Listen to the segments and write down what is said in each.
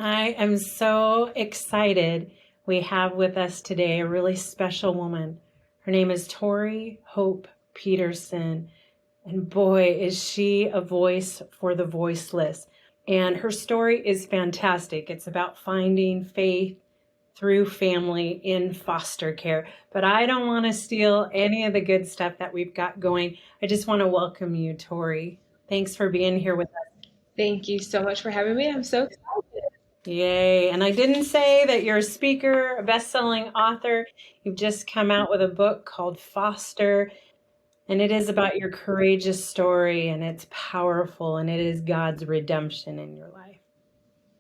I am so excited. We have with us today a really special woman. Her name is Tori Hope Petersen. And boy, is she a voice for the voiceless. And her story is fantastic. It's about finding faith through family in foster care. But I don't want to steal any of the good stuff that we've got going. I just want to welcome you, Tori. Thanks for being here with us. Thank you so much for having me. I'm so excited. Yay. And I didn't say that you're a speaker, a best-selling author. You've just come out with a book called Foster, and it is about your courageous story, and it's powerful, and it is God's redemption in your life.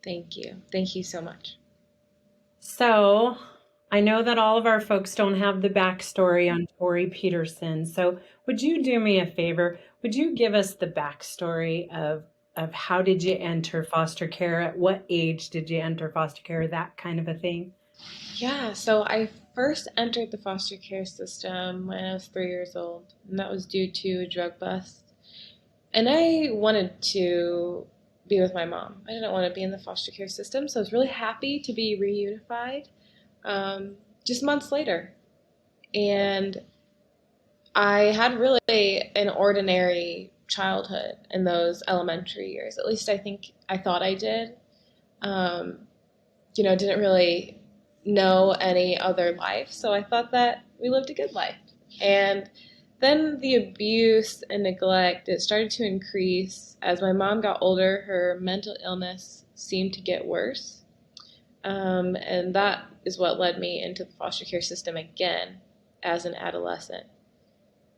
Thank you. Thank you so much. So I know that all of our folks don't have the backstory on Tori Petersen. So would you do me a favor? Would you give us the backstory of how did you enter foster care? At what age did you enter foster care? That kind of a thing. Yeah, so I first entered the foster care system when I was 3 years old, and that was due to a drug bust. And I wanted to be with my mom. I didn't want to be in the foster care system, so I was really happy to be reunified just months later. And I had really an ordinary childhood in those elementary years. At least I thought I did. Um, didn't really know any other life, so I thought that we lived a good life. And then the abuse and neglect, it started to increase as my mom got older. Her mental illness seemed to get worse, and that is what led me into the foster care system again as an adolescent.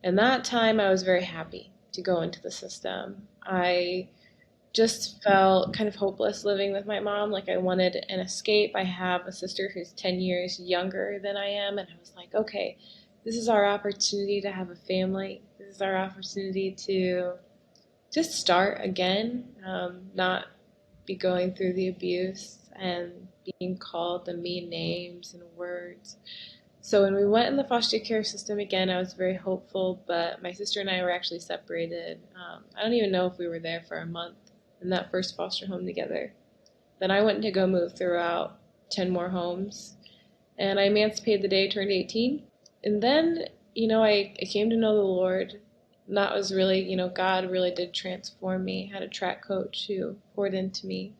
And that time I was very happy to go into the system. I just felt kind of hopeless living with my mom. Like I wanted an escape. I have a sister who's 10 years younger than I am. And I was like, okay, this is our opportunity to have a family. This is our opportunity to just start again, not be going through the abuse and being called the mean names and words. So when we went in the foster care system again, I was very hopeful, but my sister and I were actually separated. I don't even know if we were there for a month in that first foster home together. Then I went to go move throughout 10 more homes, and I emancipated the day I turned 18. And then, I came to know the Lord. And that was really, God really did transform me. I had a track coach who poured into me.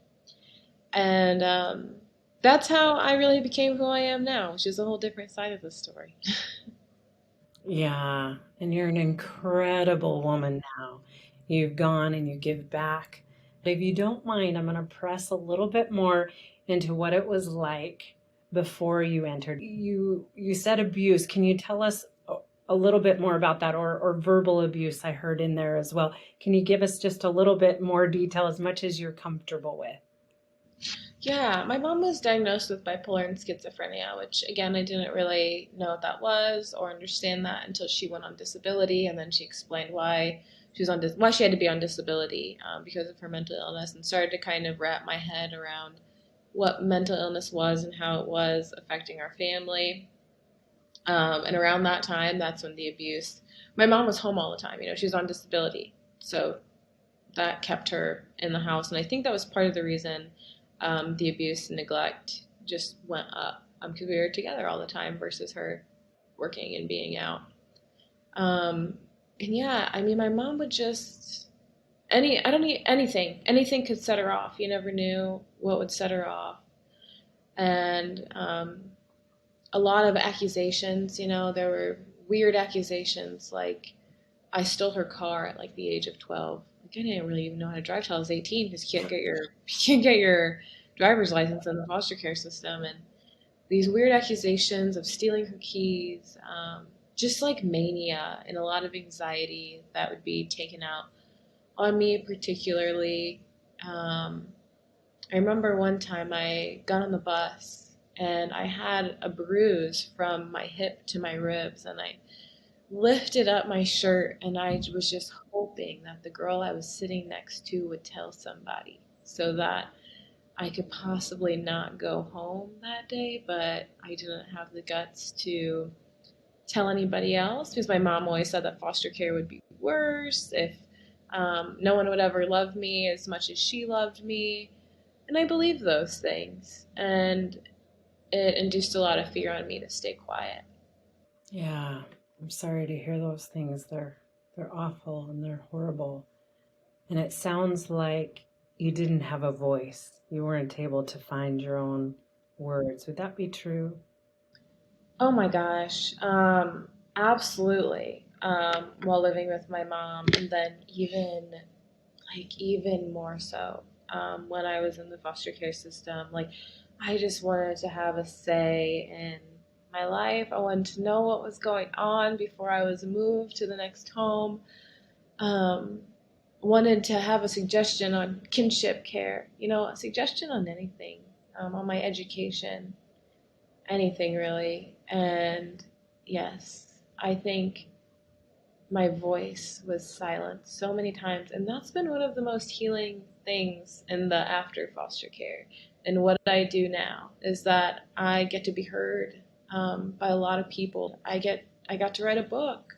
And that's how I really became who I am now, which is a whole different side of the story. Yeah, and you're an incredible woman now. You've gone and you give back. If you don't mind, I'm going to press a little bit more into what it was like before you entered. You said abuse. Can you tell us a little bit more about that, or verbal abuse I heard in there as well? Can you give us just a little bit more detail, as much as you're comfortable with? Yeah, my mom was diagnosed with bipolar and schizophrenia, which again, I didn't really know what that was or understand that until she went on disability, and then she explained why why she had to be on disability because of her mental illness, and started to kind of wrap my head around what mental illness was and how it was affecting our family. And around that time, that's when the abuse. My mom was home all the time. She was on disability, so that kept her in the house, and I think that was part of the reason the abuse and neglect just went up because we were together all the time versus her working and being out. Um, and yeah, I mean, my mom would just I don't need anything could set her off. You never knew what would set her off, and a lot of accusations. There were weird accusations like I stole her car at like the age of 12. Like, I didn't really even know how to drive till I was 18 because you can't get your driver's license in the foster care system, and these weird accusations of stealing her keys, just like mania and a lot of anxiety that would be taken out on me particularly. Um, I remember one time I got on the bus and I had a bruise from my hip to my ribs, and I lifted up my shirt and I was just hoping that the girl I was sitting next to would tell somebody so that I could possibly not go home that day, but I didn't have the guts to tell anybody else because my mom always said that foster care would be worse if no one would ever love me as much as she loved me. And I believed those things. And it induced a lot of fear on me to stay quiet. Yeah, I'm sorry to hear those things. They're awful and they're horrible. And it sounds like you didn't have a voice. You weren't able to find your own words. Would that be true? Oh my gosh. Absolutely. While living with my mom, and then even more so when I was in the foster care system. Like, I just wanted to have a say in my life. I wanted to know what was going on before I was moved to the next home. Um, Wanted to have a suggestion on kinship care, a suggestion on anything, on my education, anything really. And yes, I think my voice was silenced so many times. And that's been one of the most healing things in the after foster care. And what I do now is that I get to be heard by a lot of people. I got to write a book.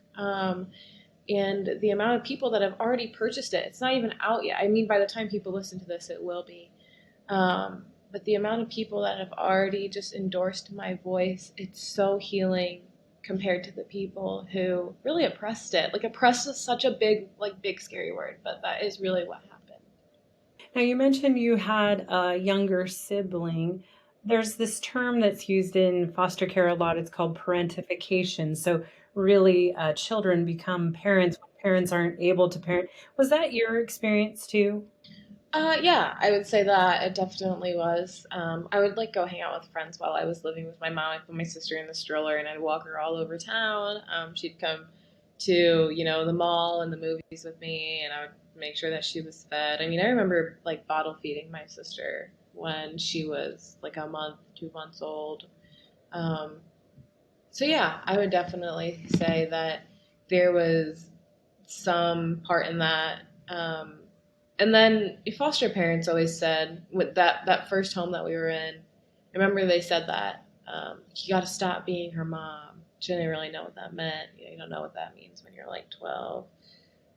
And the amount of people that have already purchased it, it's not even out yet. I mean, by the time people listen to this, it will be. But the amount of people that have already just endorsed my voice, it's so healing compared to the people who really oppressed it. Like, oppressed is such a big scary word, but that is really what happened. Now, you mentioned you had a younger sibling. There's this term that's used in foster care a lot. It's called parentification. So, really, children become parents when parents aren't able to parent. Was that your experience too? Yeah, I would say that it definitely was. I would like go hang out with friends while I was living with my mom. I'd put my sister in the stroller and I'd walk her all over town. She'd come to the mall and the movies with me, and I would make sure that she was fed. I mean, I remember like bottle feeding my sister when she was like a month, 2 months old. Um, so yeah, I would definitely say that there was some part in that. And then foster parents always said with that first home that we were in, I remember they said that you got to stop being her mom. She didn't really know what that meant. You don't know what that means when you're like 12.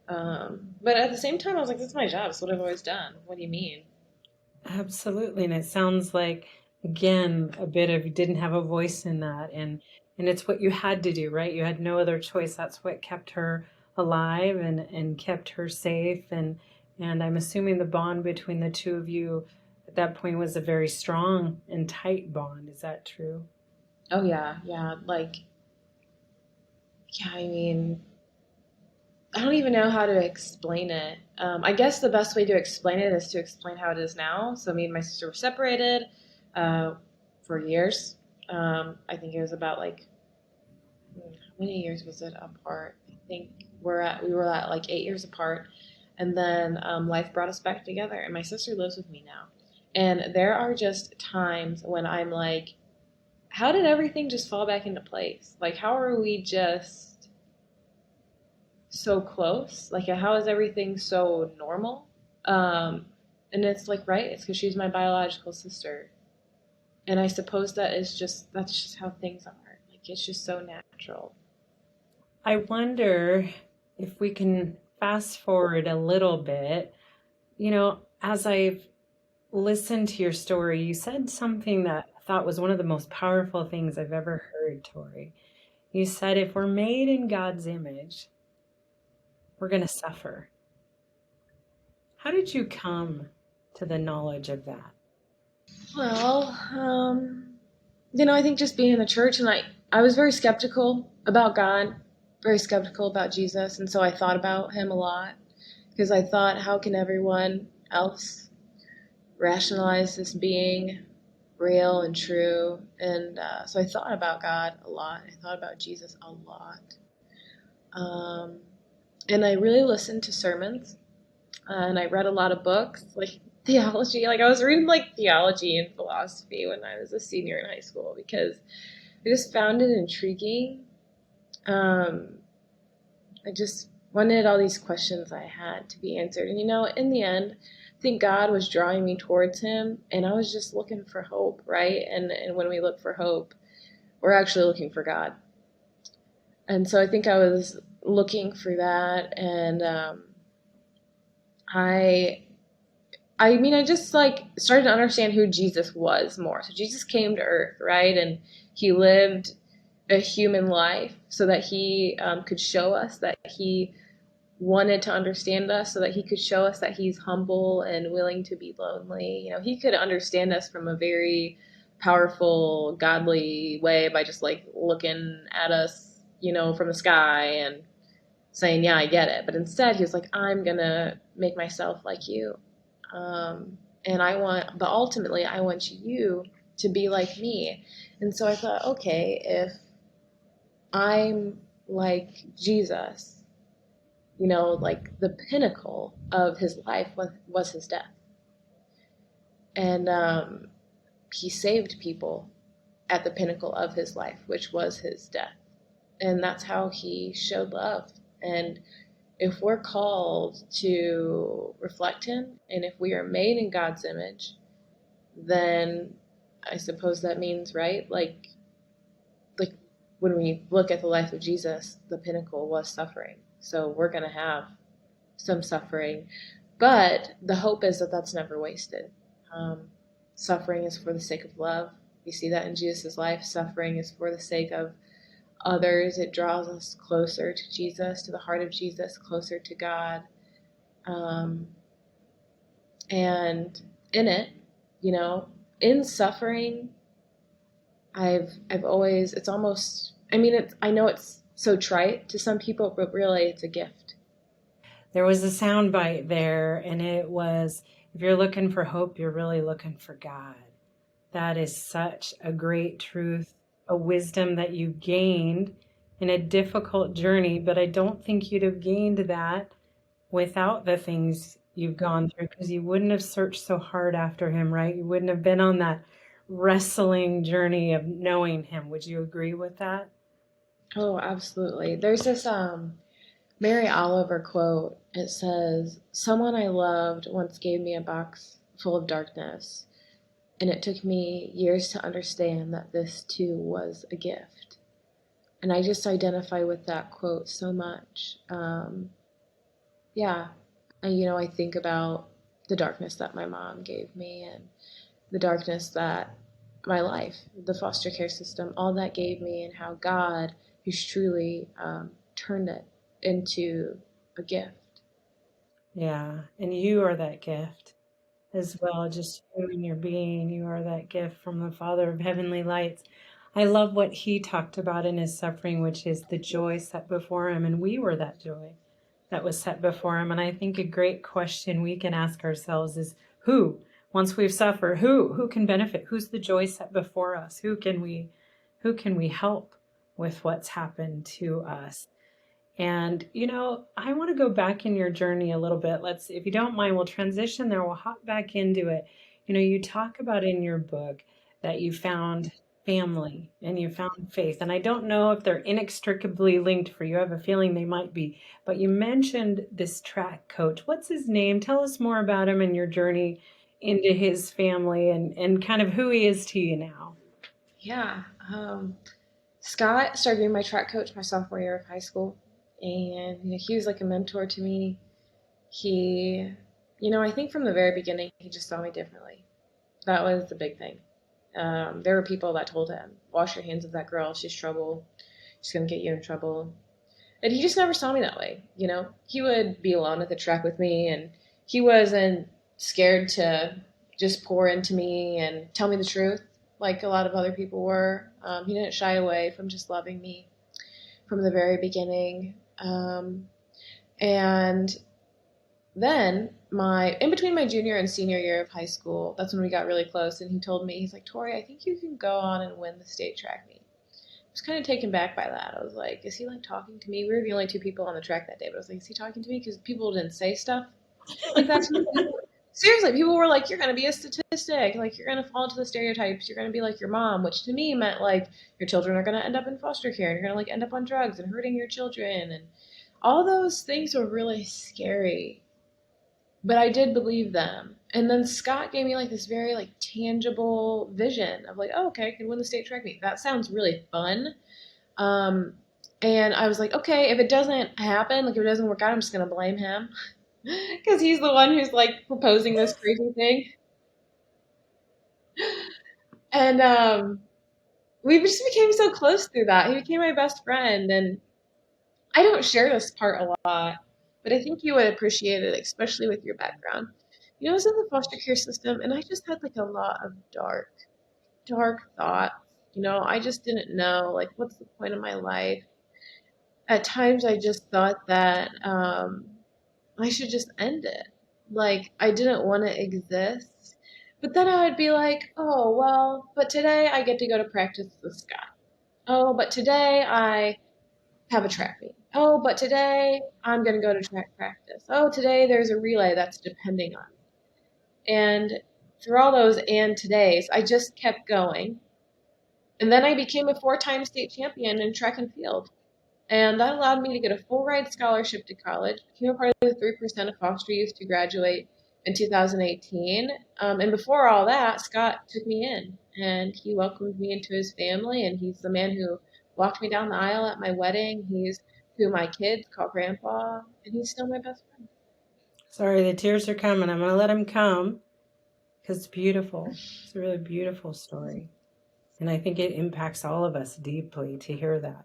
But at the same time, I was like, this is my job. It's what I've always done. What do you mean? Absolutely. And it sounds like, again, a bit of you didn't have a voice in that. And it's what you had to do, right? You had no other choice. That's what kept her alive and kept her safe. And I'm assuming the bond between the two of you at that point was a very strong and tight bond. Is that true? Oh yeah, yeah. Yeah. I mean, I don't even know how to explain it. I guess the best way to explain it is to explain how it is now. So me and my sister were separated uh, for years. I think it was about like how many years was it apart? I think we were at like 8 years apart, and then life brought us back together. And my sister lives with me now, and there are just times when I'm like, how did everything just fall back into place? Like, how are we just so close? Like, how is everything so normal? Um, and it's like, right, it's because she's my biological sister. And I suppose that's just how things are. Like, it's just so natural. I wonder if we can fast forward a little bit. As I've listened to your story, you said something that I thought was one of the most powerful things I've ever heard, Tori. You said, if we're made in God's image, we're going to suffer. How did you come to the knowledge of that? Well, I think just being in the church, and I was very skeptical about God, very skeptical about Jesus, and so I thought about him a lot because I thought, how can everyone else rationalize this being real and true? And so I thought about God a lot. I thought about Jesus a lot. Um, and I really listened to sermons, and I read a lot of books, like theology. Like, I was reading like theology and philosophy when I was a senior in high school because I just found it intriguing. Um, I just wanted all these questions I had to be answered. And in the end, I think God was drawing me towards him, and I was just looking for hope, right? And when we look for hope, we're actually looking for God. And so I think I was looking for that, and I I mean, I just like started to understand who Jesus was more. So Jesus came to earth, right? And he lived a human life so that he could show us that he wanted to understand us, so that he could show us that he's humble and willing to be lonely. You know, he could understand us from a very powerful, godly way by just like looking at us, you know, from the sky and saying, yeah, I get it. But instead, he was like, I'm going to make myself like you. And but ultimately, I want you to be like me. And so I thought, okay, if I'm like Jesus, you know, like the pinnacle of his life was his death. And he saved people at the pinnacle of his life, which was his death. And that's how he showed love. And if we're called to reflect him, and if we are made in God's image, then I suppose that means, right? Like when we look at the life of Jesus, the pinnacle was suffering. So we're going to have some suffering, but the hope is that that's never wasted. Suffering is for the sake of love. We see that in Jesus' life. Suffering is for the sake of others. It draws us closer to Jesus, to the heart of Jesus, closer to God. Um, and in it, you know, in suffering, I've always, it's almost, I mean, I know it's so trite to some people, but really it's a gift. There was a sound bite there, and it was, if you're looking for hope, you're really looking for God. That is such a great truth, a wisdom that you gained in a difficult journey, but I don't think you'd have gained that without the things you've gone through, because you wouldn't have searched so hard after him, right? You wouldn't have been on that wrestling journey of knowing him. Would you agree with that? Oh, absolutely. There's this Mary Oliver quote. It says, "Someone I loved once gave me a box full of darkness, and it took me years to understand that this too was a gift." And I just identify with that quote so much. Yeah, and you know, I think about the darkness that my mom gave me and the darkness that my life, the foster care system, all that gave me, and how God has truly turned it into a gift. Yeah, and you are that gift as well, just you and your being. You are that gift from the Father of Heavenly Lights. I love what he talked about in his suffering, which is the joy set before him, and we were that joy that was set before him. And I think a great question we can ask ourselves is who, once we've suffered, who can benefit? Who's the joy set before us? Who can we help with what's happened to us? And, I want to go back in your journey a little bit. If you don't mind, we'll transition there. We'll hop back into it. You talk about in your book that you found family and you found faith. And I don't know if they're inextricably linked for you. I have a feeling they might be. But you mentioned this track coach. What's his name? Tell us more about him and your journey into his family and kind of who he is to you now. Yeah. Scott started being my track coach my sophomore year of high school. And you know, he was like a mentor to me. He, you know, I think from the very beginning, he just saw me differently. That was the big thing. There were people that told him, wash your hands of that girl. She's trouble. She's going to get you in trouble. And he just never saw me that way. You know, he would be alone at the track with me, and he wasn't scared to just pour into me and tell me the truth like a lot of other people were. He didn't shy away from just loving me from the very beginning. And then in between my junior and senior year of high school, that's when we got really close. And he told me, he's like, Tori, I think you can go on and win the state track meet. I was kind of taken back by that. I was like, is he like talking to me? We were the only two people on the track that day, but I was like, is he talking to me? Because people didn't say stuff like that to me. Seriously, people were like, you're going to be a statistic. Like, you're going to fall into the stereotypes. You're going to be like your mom, which to me meant like your children are going to end up in foster care and you're going to like end up on drugs and hurting your children. And all those things were really scary. But I did believe them. And then Scott gave me like this very like tangible vision of like, oh, okay, I can win the state track meet. That sounds really fun. Um, and I was like, okay, if it doesn't happen, like if it doesn't work out, I'm just gonna blame him. because he's the one who's like proposing this crazy thing. And we just became so close through that. He became my best friend, and I don't share this part a lot, but I think you would appreciate it, especially with your background. I was in the foster care system, and I just had like a lot of dark thoughts. I just didn't know like what's the point of my life. At times, I just thought that I should just end it. Like I didn't want to exist. But then I would be like, oh well, but today I get to go to practice with Scott. Oh, but today I have a track meet. Oh, but today I'm going to go to track practice. Oh, today there's a relay that's depending on me. And through all those and todays, I just kept going. And then I became a four-time state champion in track and field. And that allowed me to get a full ride scholarship to college, became a part of the 3% of foster youth to graduate in 2018. And before all that, Scott took me in and he welcomed me into his family. And he's the man who walked me down the aisle at my wedding. He's who my kids call grandpa. And he's still my best friend. Sorry, the tears are coming. I'm going to let them come because it's beautiful. It's a really beautiful story. And I think it impacts all of us deeply to hear that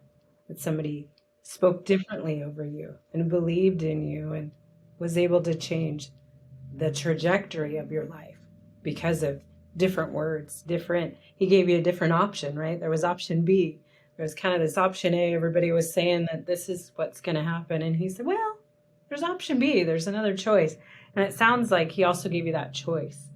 somebody spoke differently over you and believed in you and was able to change the trajectory of your life because of different words, he gave you a different option, right? There was option B. There was kind of this option A. Everybody was saying that this is what's going to happen. And he said, well, there's option B. There's another choice. And it sounds like he also gave you that choice,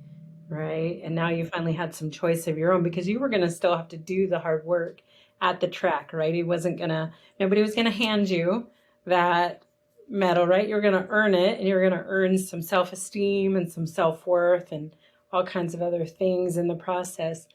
right? And now you finally had some choice of your own because you were going to still have to do the hard work at the track, right? Nobody was going to hand you that medal, right? You're going to earn it, and you're going to earn some self-esteem and some self-worth and all kinds of other things in the process.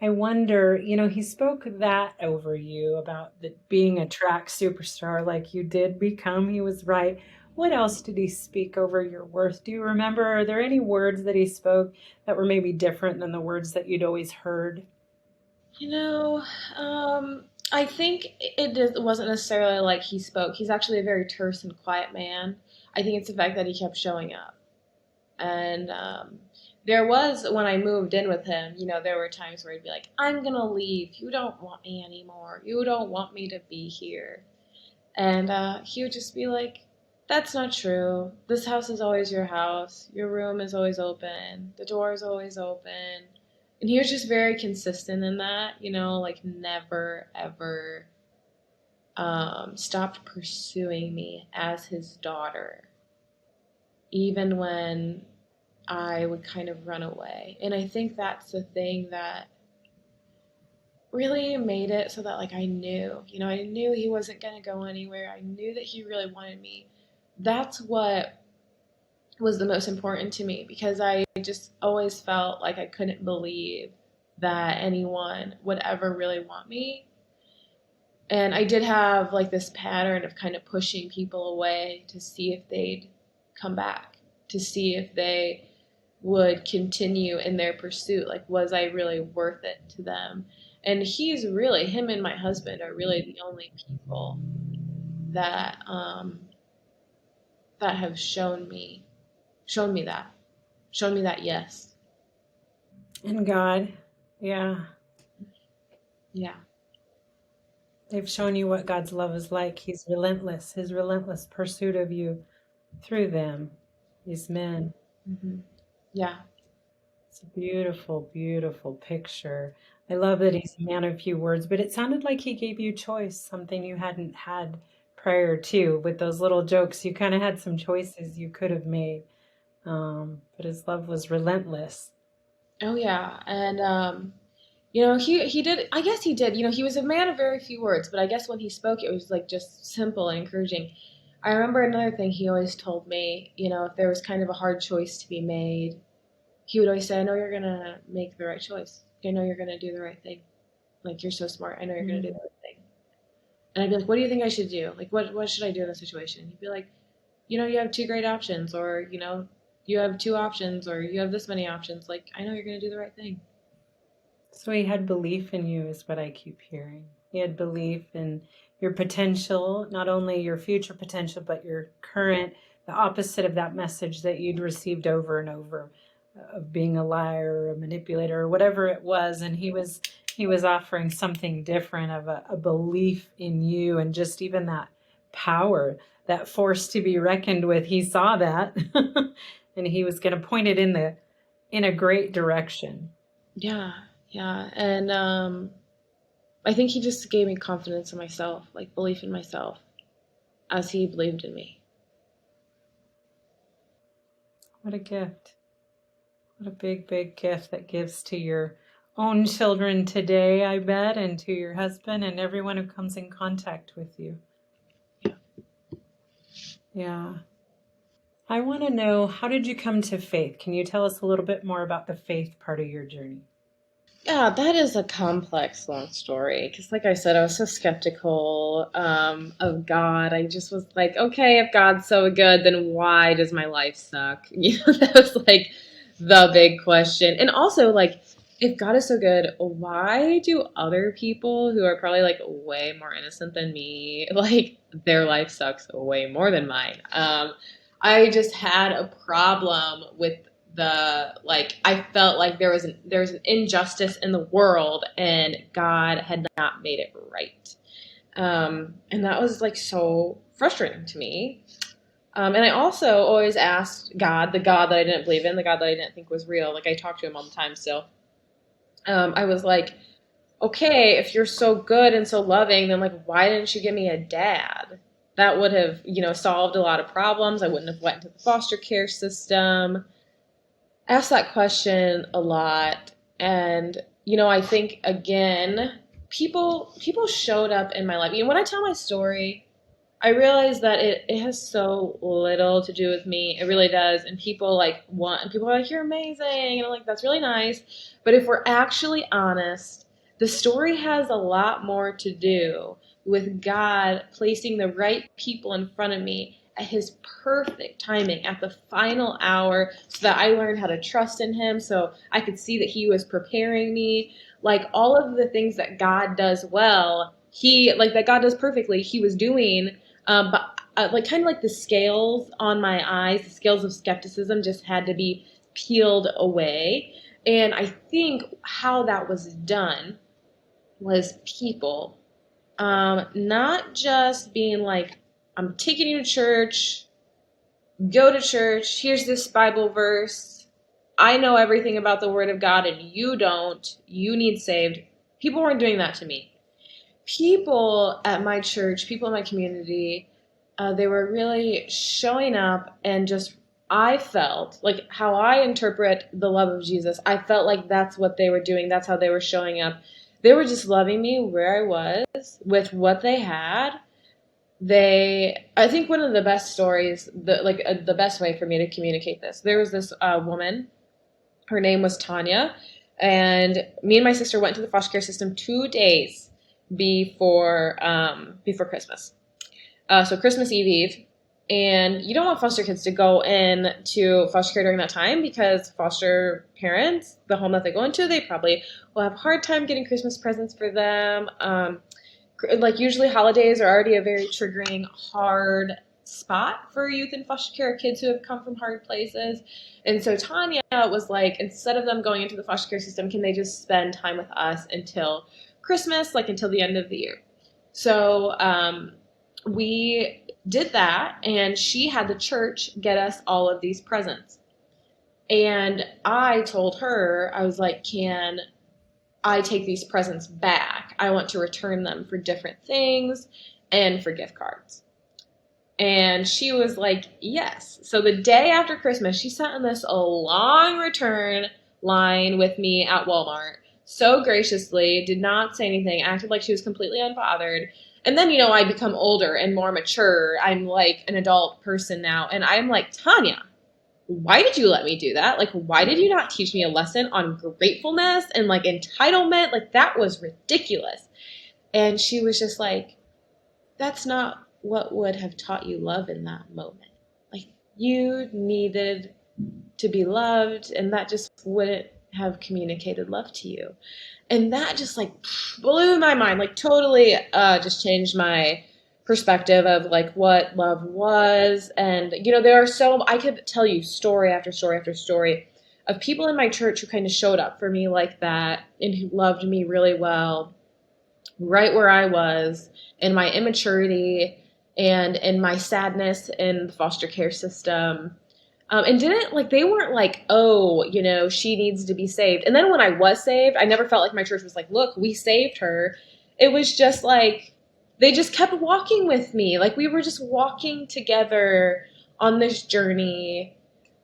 I wonder, he spoke that over you about being a track superstar like you did become. He was right. What else did he speak over your worth? Do you remember? Are there any words that he spoke that were maybe different than the words that you'd always heard? You know, I think it wasn't necessarily like he spoke. He's actually a very terse and quiet man. I think it's the fact that he kept showing up. And there was, when I moved in with him, there were times where he'd be like, I'm going to leave. You don't want me anymore. You don't want me to be here. And he would just be like, that's not true. This house is always your house. Your room is always open. The door is always open. And he was just very consistent in that, like never, ever stopped pursuing me as his daughter, even when I would kind of run away. And I think that's the thing that really made it so that like I knew he wasn't going to go anywhere. I knew that he really wanted me. That's what was the most important to me because I just always felt like I couldn't believe that anyone would ever really want me. And I did have like this pattern of kind of pushing people away to see if they'd come back, to see if they would continue in their pursuit. Like, was I really worth it to them? And him and my husband are really the only people that that have shown me that yes. And God, yeah, Yeah. they've shown you what God's love is like. He's relentless, his relentless pursuit of you through them, these men. Hmm. Yeah. It's a beautiful, beautiful picture. I love that he's a man of few words, but it sounded like he gave you choice, something you hadn't had prior to. With those little jokes, you kind of had some choices you could have made. But his love was relentless. Oh yeah. And he did. I guess he did. He was a man of very few words, but I guess when he spoke, it was like just simple and encouraging. I remember another thing he always told me. If there was kind of a hard choice to be made, he would always say, "I know you're gonna make the right choice. I know you're gonna do the right thing. Like you're so smart. I know you're gonna do Mm. the right thing." And I'd be like, "What do you think I should do? Like, what should I do in this situation?" And he'd be like, "You have two great options, or you have two options, or you have this many options. Like, I know you're gonna do the right thing." So he had belief in you, is what I keep hearing. He had belief in your potential, not only your future potential, but your current the opposite of that message that you'd received over and over of being a liar or a manipulator or whatever it was. And he was offering something different of a belief in you, and just even that power, that force to be reckoned with. He saw that and he was going to point it in a great direction. Yeah, yeah. And I think he just gave me confidence in myself, like belief in myself, as he believed in me. What a gift. What a big, big gift that gives to your own children today, I bet, and to your husband and everyone who comes in contact with you. Yeah. I want to know, how did you come to faith? Can you tell us a little bit more about the faith part of your journey? Yeah, that is a complex, long story. Because, like I said, I was so skeptical of God. I just was like, okay, if God's so good, then why does my life suck? That was like the big question. And also, like, if God is so good, why do other people who are probably like way more innocent than me, like, their life sucks way more than mine? I just had a problem with the like I felt like there was an injustice in the world and God had not made it right. And that was like so frustrating to me. And I also always asked God, the God that I didn't believe in, the God that I didn't think was real. Like I talked to him all the time still. I was like, okay, if you're so good and so loving, then like why didn't you give me a dad? That would have, solved a lot of problems. I wouldn't have went into the foster care system. Ask that question a lot. And I think again, people showed up in my life. When I tell my story, I realize that it has so little to do with me. It really does. And people are like, you're amazing, and I'm like, that's really nice. But if we're actually honest, the story has a lot more to do with God placing the right people in front of me at his perfect timing at the final hour, so that I learned how to trust in him, so I could see that he was preparing me. Like all of the things that God does well, that God does perfectly, he was doing. But like kind of like the scales on my eyes, the scales of skepticism just had to be peeled away. And I think how that was done was people, not just being like, I'm taking you to church, go to church, here's this Bible verse. I know everything about the Word of God and you don't. You need saved. People weren't doing that to me. People at my church, people in my community, they were really showing up and just, I felt like how I interpret the love of Jesus. I felt like that's what they were doing. That's how they were showing up. They were just loving me where I was with what they had. I think one of the best stories, the best way for me to communicate this, there was this woman, her name was Tanya, and me and my sister went to the foster care system 2 days before Christmas. So Christmas Eve. And you don't want foster kids to go in to foster care during that time, because foster parents, the home that they go into, they probably will have a hard time getting Christmas presents for them. Like usually holidays are already a very triggering, hard spot for youth in foster care, kids who have come from hard places. And so Tanya was like, instead of them going into the foster care system, can they just spend time with us until Christmas, like until the end of the year? So we did that, and she had the church get us all of these presents. And I told her, I was like, can I take these presents back? I want to return them for different things and for gift cards. And she was like, yes. So the day after Christmas, she sent in this a long return line with me at Walmart. So graciously, did not say anything, acted like she was completely unbothered. And then, I become older and more mature. I'm like an adult person now. And I'm like, Tanya, why did you let me do that? Like, why did you not teach me a lesson on gratefulness and like entitlement? Like, that was ridiculous. And she was just like, that's not what would have taught you love in that moment. Like, you needed to be loved, and that just wouldn't have communicated love to you. And that just like blew my mind, like totally just changed my perspective of like what love was. And there are I could tell you story after story after story of people in my church who kind of showed up for me like that and who loved me really well right where I was in my immaturity and in my sadness in the foster care system. And didn't like, they weren't like, oh, she needs to be saved. And then when I was saved, I never felt like my church was like, look, we saved her. It was just like, they just kept walking with me. Like, we were just walking together on this journey.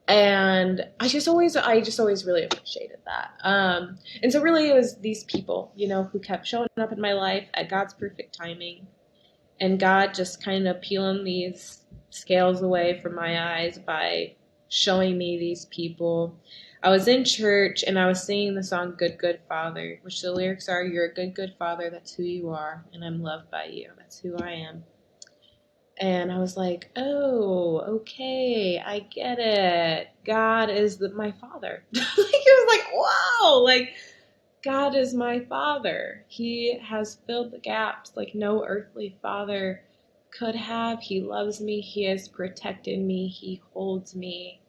And I just always really appreciated that. And so really it was these people, who kept showing up in my life at God's perfect timing, and God just kind of peeling these scales away from my eyes by showing me these people. I was in church and I was singing the song Good, Good Father, which the lyrics are, you're a good, good father, that's who you are, and I'm loved by you, that's who I am. And I was like, oh, okay, I get it. God is my father. Like, it was like, wow, like, God is my father. He has filled the gaps like no earthly father could have. He loves me. He has protected me. He holds me.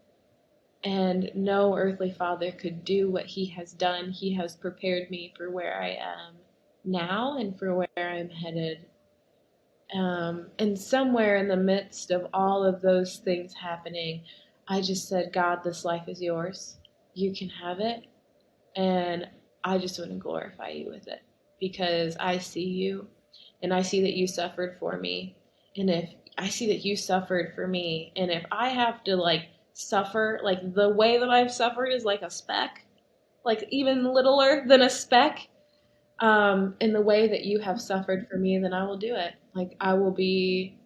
And no earthly father could do what he has done. He has prepared me for where I am now and for where I'm headed. And somewhere in the midst of all of those things happening, I just said, God, this life is yours. You can have it. And I just want to glorify you with it, because I see you and I see that you suffered for me. And if I see that you suffered for me, and if I have to like suffer, like the way that I've suffered is like a speck, like even littler than a speck, in the way that you have suffered for me, then I will do it. Like, I will be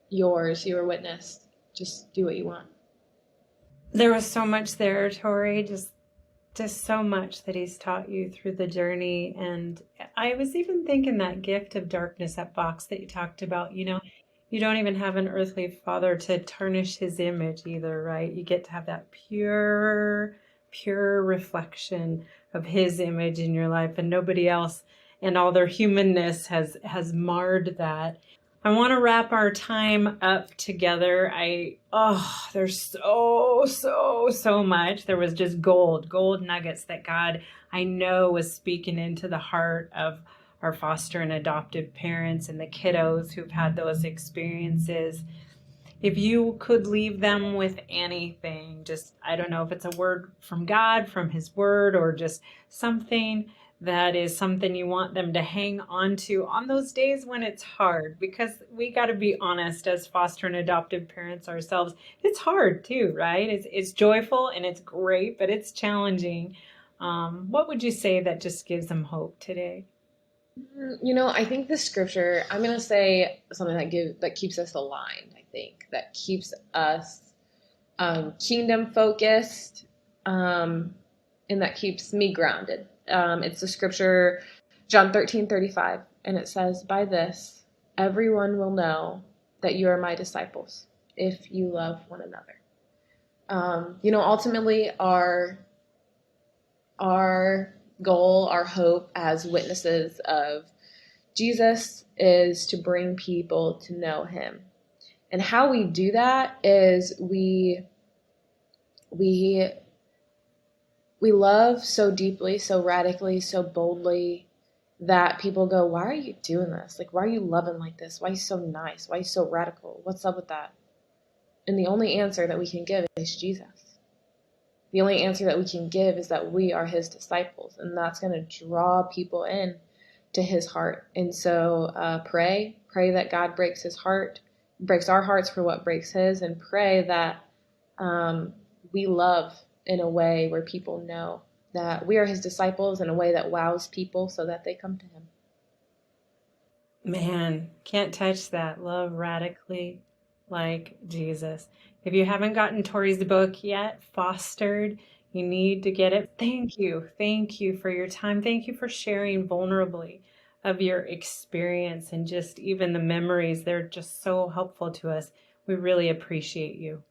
yours, your witness. Just do what you want. There was so much there, Tori, just so much that he's taught you through the journey. And I was even thinking that gift of darkness, that box that you talked about, you don't even have an earthly father to tarnish his image either, right? You get to have that pure reflection of his image in your life, and nobody else and all their humanness has marred that. I want to wrap our time up together. There's so much. There was just gold nuggets that God, I know, was speaking into the heart of our foster and adoptive parents and the kiddos who've had those experiences. If you could leave them with anything, just, I don't know if it's a word from God, from his word, or just something that is something you want them to hang on to on those days when it's hard, because we got to be honest, as foster and adoptive parents ourselves, it's hard too, right? It's joyful and it's great, but it's challenging. What would you say that just gives them hope today? I think the scripture, I'm going to say something that keeps us aligned. I think that keeps us kingdom focused, and that keeps me grounded. It's the scripture, John 13:35, and it says, by this, everyone will know that you are my disciples if you love one another. Ultimately, our goal, our hope as witnesses of Jesus is to bring people to know him. And how we do that is we love so deeply, so radically, so boldly that people go, why are you doing this? Like, why are you loving like this? Why are you so nice? Why are you so radical? What's up with that? And the only answer that we can give is Jesus. The only answer that we can give is that we are his disciples, and that's going to draw people in to his heart. And so pray that God breaks our hearts for what breaks his, and pray that we love in a way where people know that we are his disciples, in a way that wows people so that they come to him. Man, can't touch that. Love radically like Jesus. If you haven't gotten Tori's book yet, Fostered, you need to get it. Thank you. Thank you for your time. Thank you for sharing vulnerably of your experience and just even the memories. They're just so helpful to us. We really appreciate you.